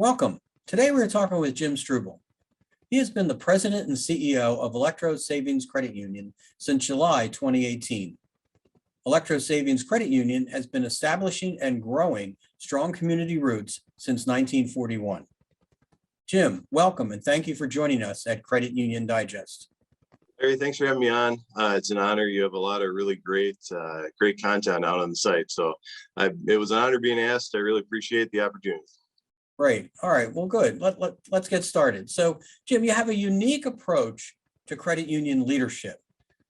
Welcome. Today we're talking with Jim Struble. He has been the president and CEO of Electro Savings Credit Union since July 2018. Electro Savings Credit Union has been establishing and growing strong community roots since 1941. Jim, welcome and thank you for joining us at Credit Union Digest. Larry, thanks for having me on. It's an honor. You have a lot of really great content out on the site. So it was an honor being asked. I really appreciate the opportunity. Great. All right. Well, good. Let's get started. So, Jim, you have a unique approach to credit union leadership.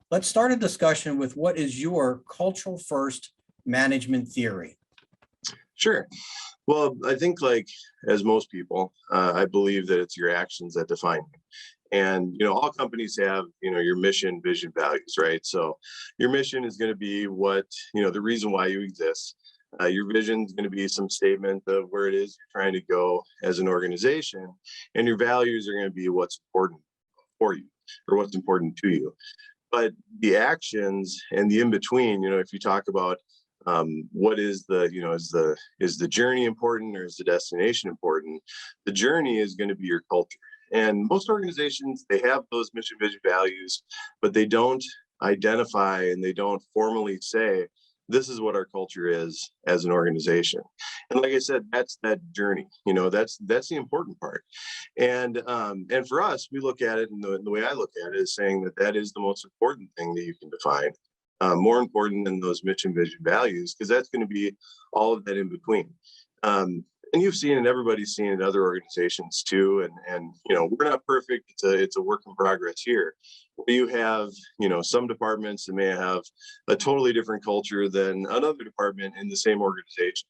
Let's start a discussion with what is your cultural first management theory? Sure. Well, I think as most people, I believe that it's your actions that define you. And, all companies have, your mission, vision, values, right? So your mission is going to be what, the reason why you exist. Your vision is going to be some statement of where it is you're trying to go as an organization. And your values are going to be what's important for you or what's important to you. But the actions and the in-between, if you talk about what is is the journey important or is the destination important? The journey is going to be your culture. And most organizations, they have those mission, vision, values, but they don't identify and they don't formally say, this is what our culture is as an organization. And like I said, that's that journey, that's the important part. And for us, we look at it, and the way I look at it is saying that is the most important thing that you can define, more important than those mission, vision, values, because that's going to be all of that in between. And you've seen it, everybody's seen it in other organizations too. And we're not perfect. It's a work in progress here. You have, some departments that may have a totally different culture than another department in the same organization.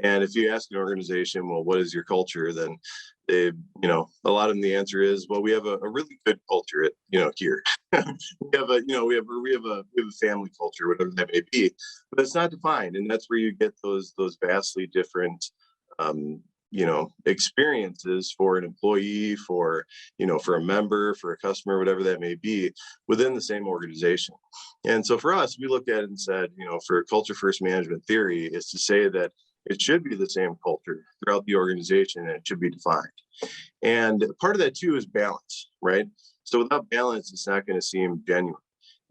And if you ask an organization, well, what is your culture? Then they, a lot of them, the answer is, well, we have a really good culture at, here. we have a family culture, whatever that may be, but it's not defined. And that's where you get those vastly different experiences for an employee, for a member, for a customer, whatever that may be within the same organization. And so for us, we looked at it and said, for culture first management theory is to say that it should be the same culture throughout the organization and it should be defined. And part of that too is balance, right? So without balance, it's not going to seem genuine.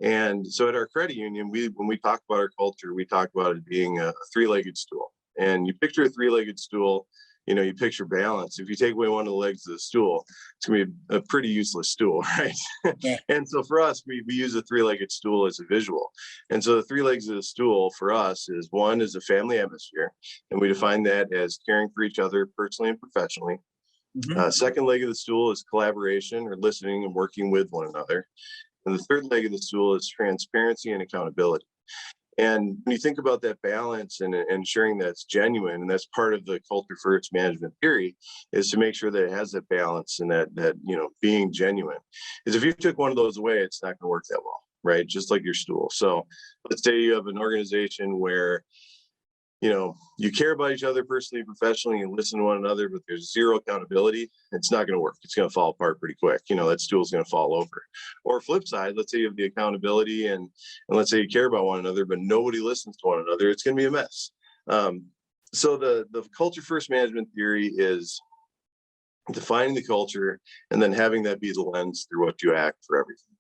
And so at our credit union, when we talk about our culture, we talk about it being a three-legged stool. And you picture a three-legged stool, you picture balance. If you take away one of the legs of the stool, it's going to be a pretty useless stool, right? Yeah. And so for us, we use a three-legged stool as a visual. And so the three legs of the stool for us is one is a family atmosphere. And we define that as caring for each other personally and professionally. Mm-hmm. Second leg of the stool is collaboration or listening and working with one another. And the third leg of the stool is transparency and accountability. And when you think about that balance and ensuring that it's genuine, and that's part of the culture first management theory, is to make sure that it has that balance and that being genuine. Is if you took one of those away, it's not going to work that well, right? Just like your stool. So let's say you have an organization where you care about each other personally, professionally, and listen to one another, but there's zero accountability. It's not going to work. It's going to fall apart pretty quick. That stool's going to fall over. Or flip side, let's say you have the accountability and let's say you care about one another, but nobody listens to one another. It's going to be a mess. So the culture first management theory is defining the culture and then having that be the lens through what you act for everything.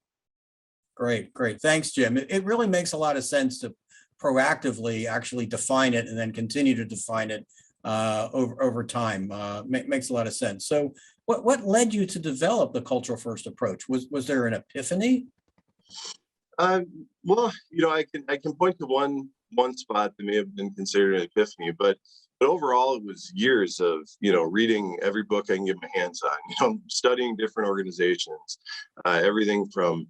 Great. Thanks, Jim. It really makes a lot of sense to proactively actually define it and then continue to define it over time. Makes a lot of sense. So what led you to develop the cultural first approach? Was there an epiphany? Well, I can point to one spot that may have been considered an epiphany, but overall it was years of reading every book I can get my hands on, studying different organizations, everything from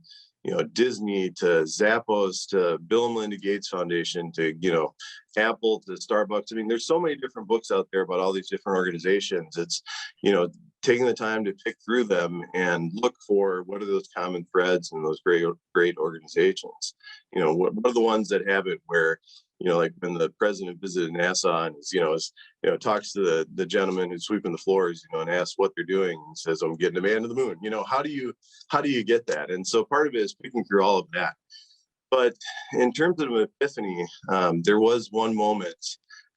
Disney to Zappos to Bill and Melinda Gates Foundation to, Apple to Starbucks. I mean, there's so many different books out there about all these different organizations. It's, taking the time to pick through them and look for what are those common threads in those great organizations. What are the ones that have it where, like when the president visited NASA and talks to the gentleman who's sweeping the floors, and asks what they're doing and says, I'm getting a man to the moon. How do you get that? And so part of it is picking through all of that. But in terms of an epiphany, there was one moment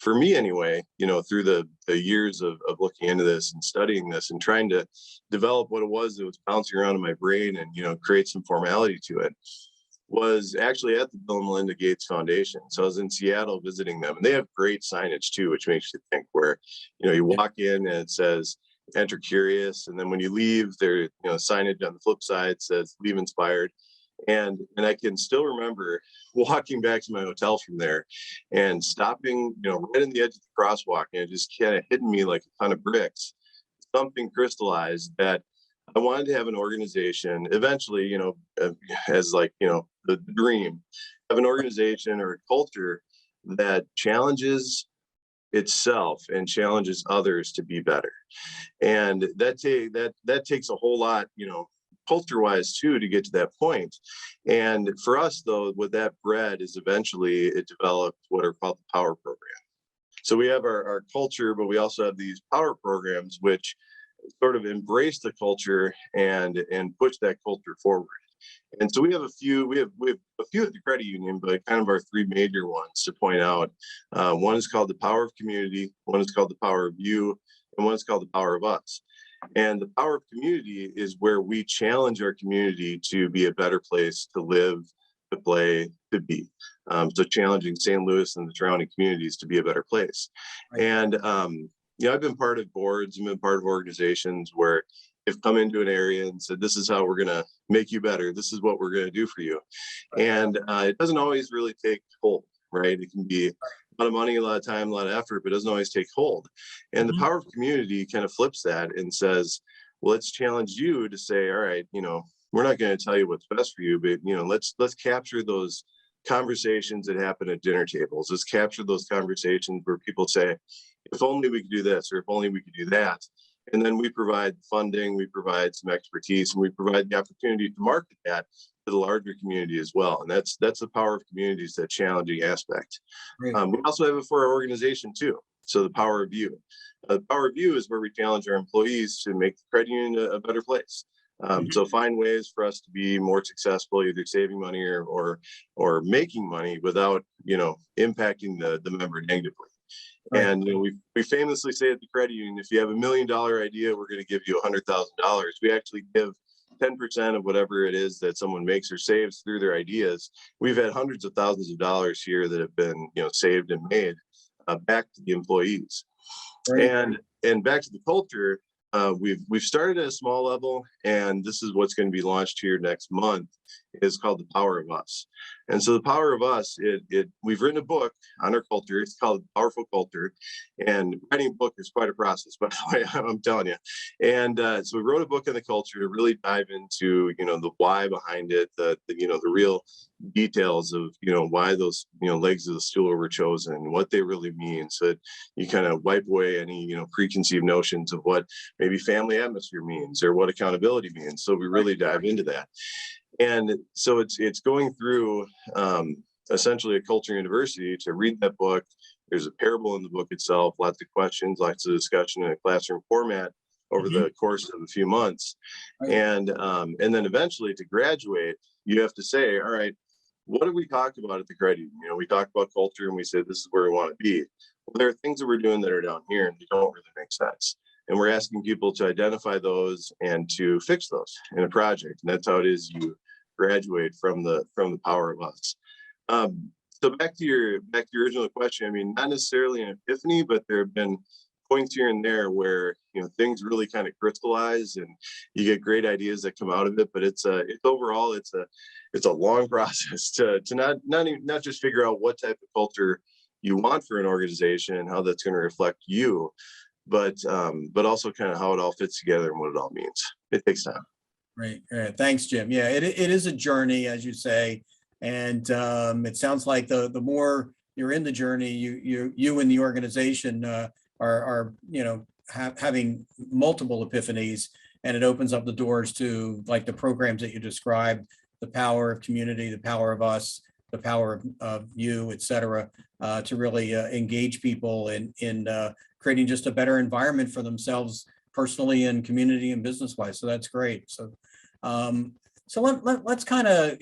for me anyway, through the years of looking into this and studying this and trying to develop what it was that was bouncing around in my brain and, create some formality to it, was actually at the Bill and Melinda Gates Foundation. So I was in Seattle visiting them, and they have great signage too, which makes you think, where, you walk in and it says, enter curious. And then when you leave, there, signage on the flip side says, leave inspired. And I can still remember walking back to my hotel from there and stopping, right in the edge of the crosswalk, and it just kind of hitting me like a ton of bricks. Something crystallized that I wanted to have an organization eventually, as like, the dream, have an organization or a culture that challenges itself and challenges others to be better. And that takes a whole lot, culture wise too, to get to that point. And for us though, what that bred is eventually it developed what are called the power program. So we have our culture, but we also have these power programs, which sort of embrace the culture and push that culture forward. And so we have a few at the credit union, but kind of our three major ones to point out. One is called the power of community, one is called the power of you, and one is called the power of us. And the power of community is where we challenge our community to be a better place to live, to play, to be. So challenging St. Louis and the surrounding communities to be a better place. Right. And I've been part of boards and been part of organizations where have come into an area and said, this is how we're going to make you better. This is what we're going to do for you. And it doesn't always really take hold, right? It can be a lot of money, a lot of time, a lot of effort, but it doesn't always take hold. And the power of community kind of flips that and says, well, let's challenge you to say, all right, we're not going to tell you what's best for you, but, let's capture those conversations that happen at dinner tables. Let's capture those conversations where people say, if only we could do this, or if only we could do that. And then we provide funding, we provide some expertise, and we provide the opportunity to market that to the larger community as well. And that's the power of communities, that challenging aspect. We also have it for our organization too. So the power of you. The power of you is where we challenge our employees to make the credit union a better place. So find ways for us to be more successful, either saving money or making money without, impacting the member negatively. Right. And we famously say at the credit union, if you have $1 million idea, we're going to give you $100,000. We actually give 10% of whatever it is that someone makes or saves through their ideas. We've had hundreds of thousands of dollars here that have been saved and made back to the employees. Right. And back to the culture, we've started at a small level, and this is what's going to be launched here next month. Is called the Power of Us. And so the Power of Us, we've written a book on our culture. It's called Powerful Culture, and writing a book is quite a process, by the way, I'm telling you. And so we wrote a book on the culture to really dive into the why behind it, the real details of why those legs of the stool were chosen, what they really mean, so that you kind of wipe away any preconceived notions of what maybe family atmosphere means or what accountability means. So we really dive into that. And so it's going through essentially a culture university to read that book. There's a parable in the book itself, lots of questions, lots of discussion in a classroom format over the course of a few months. And then eventually to graduate, you have to say, all right, what do we talk about at the credit union? We talk about culture and we say, this is where we want to be. Well, there are things that we're doing that are down here and they don't really make sense. And we're asking people to identify those and to fix those in a project. And that's how it is you graduate from the Power of Us. So back to your original question, I mean, not necessarily an epiphany, but there have been points here and there where things really kind of crystallize and you get great ideas that come out of it. But it's overall a long process to not just figure out what type of culture you want for an organization and how that's going to reflect you, but also kind of how it all fits together and what it all means. It takes time. Right. Thanks, Jim. Yeah, it is a journey, as you say, and it sounds like the more you're in the journey, you and the organization are having multiple epiphanies, and it opens up the doors to like the programs that you described, the power of community, the power of us, the power of you, et cetera, to really engage people in creating just a better environment for themselves personally and community and business wise. So that's great. So let's kind of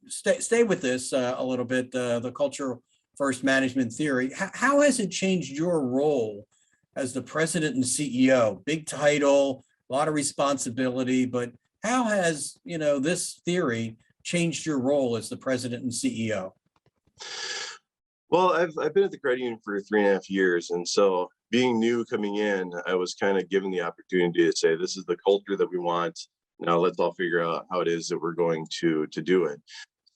stay with this a little bit, the cultural first management theory. How has it changed your role as the president and CEO? Big title, a lot of responsibility, but how has, this theory changed your role as the president and CEO? Well, I've been at the credit union for 3.5 years, and so being new coming in, I was kind of given the opportunity to say, this is the culture that we want. Now let's all figure out how it is that we're going to do it.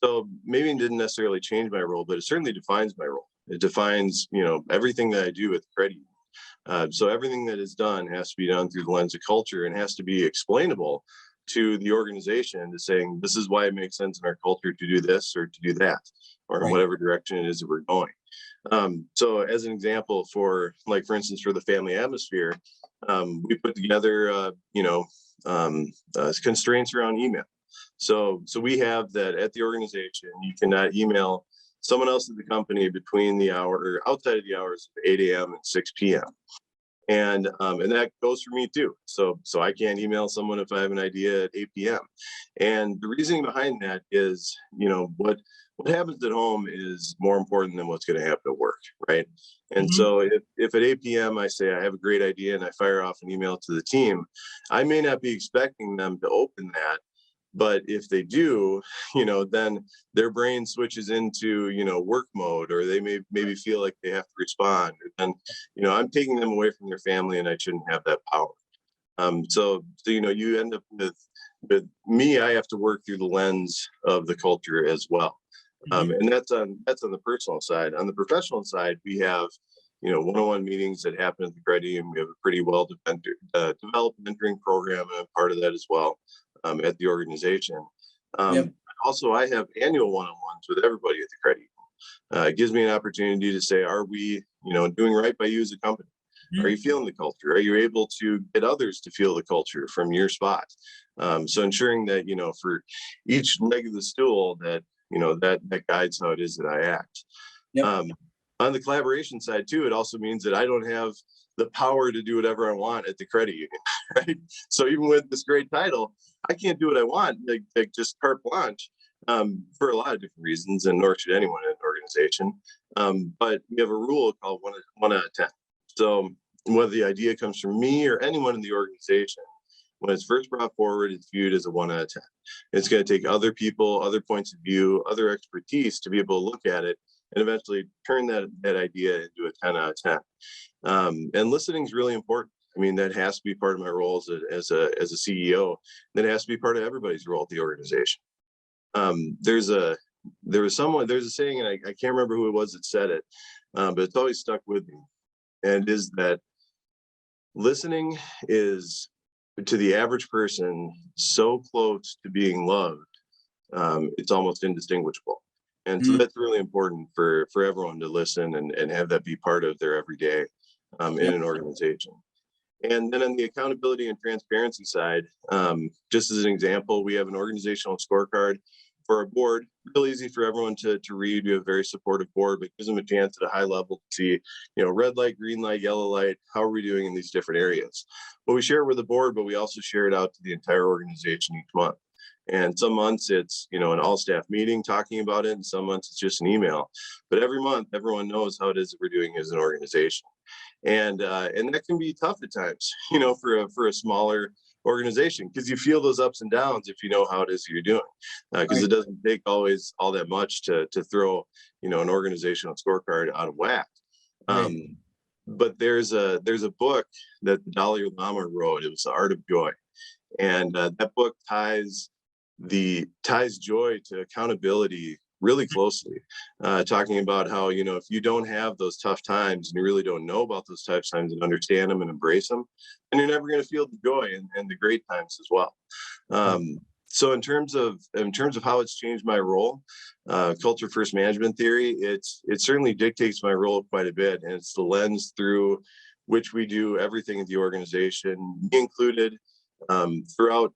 So maybe it didn't necessarily change my role, but it certainly defines my role. It defines, everything that I do at the credit union. So everything that is done has to be done through the lens of culture and has to be explainable to the organization, to saying this is why it makes sense in our culture to do this or to do that, or in whatever direction it is that we're going. So as an example, for instance, for the family atmosphere, we put together, constraints around email. So we have that at the organization. You cannot email someone else at the company between the hour or outside of the hours of 8 a.m. and 6 p.m. And that goes for me too. So I can't email someone if I have an idea at 8 p.m. And the reasoning behind that is, what happens at home is more important than what's going to happen at work, right? And so if at 8 p.m. I say I have a great idea and I fire off an email to the team, I may not be expecting them to open that. But if they do, then their brain switches into, work mode, or they maybe feel like they have to respond. And, I'm taking them away from their family, and I shouldn't have that power. So you end up with me. I have to work through the lens of the culture as well, and that's on the personal side. On the professional side, we have one-on-one meetings that happen at the credit union. We have a pretty well developed mentoring program, and I'm part of that as well. At the organization. Also, I have annual one-on-ones with everybody at the credit union. It gives me an opportunity to say, are we, doing right by you as a company? Are you feeling the culture? Are you able to get others to feel the culture from your spot? So ensuring that, for each leg of the stool that, that guides how it is that I act. On the collaboration side too, it also means that I don't have the power to do whatever I want at the credit union, right? So even with this great title, I can't do what I want, like just carte blanche, for a lot of different reasons, and nor should anyone in an organization. But we have a rule called one out of 10. So whether the idea comes from me or anyone in the organization, when it's first brought forward, it's viewed as a 1 out of 10. It's going to take other people, other points of view, other expertise to be able to look at it and eventually turn that idea into a 10 out of 10. And listening is really important. I mean, that has to be part of my role as a CEO. That has to be part of everybody's role at the organization. There's a saying, and I can't remember who it was that said it, but it's always stuck with me. And it is that listening is, to the average person, so close to being loved, it's almost indistinguishable. And so that's really important for everyone to listen and have that be part of their everyday in an organization. And then on the accountability and transparency side, just as an example, we have an organizational scorecard for our board. Real easy for everyone to read. We have a very supportive board, but gives them a chance at a high level to see, red light, green light, yellow light, how are we doing in these different areas? Well, we share it with the board, but we also share it out to the entire organization each month. And some months it's, an all staff meeting talking about it. And some months it's just an email, but every month, everyone knows how it is that we're doing as an organization. And that can be tough at times, for a smaller organization, because you feel those ups and downs if you know how it is you're doing, because it doesn't take always all that much to throw, an organizational scorecard out of whack. But there's a book that the Dalai Lama wrote. It was The Art of Joy. And that book ties joy to accountability really closely, talking about how, if you don't have those tough times and you really don't know about those tough times and understand them and embrace them, then you're never going to feel the joy and the great times as well. So in terms of how it's changed my role, culture first management theory, it certainly dictates my role quite a bit, and it's the lens through which we do everything in the organization, me included, throughout,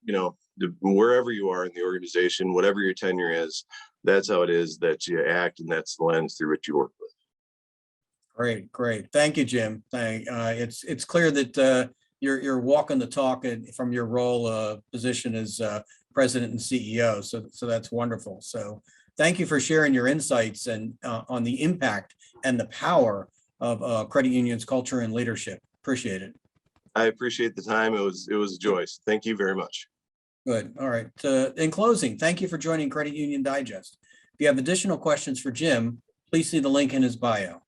wherever you are in the organization, whatever your tenure is. That's how it is that you act, and that's the lens through which you work with. Great. Thank you, Jim. It's clear that you're walking the talk from your role position as president and CEO. So that's wonderful. So Thank you for sharing your insights and on the impact and the power of credit unions culture and leadership. Appreciate it. I appreciate the time. It was a joy. Thank you very much. Good. All right. In closing, thank you for joining Credit Union Digest. If you have additional questions for Jim, please see the link in his bio.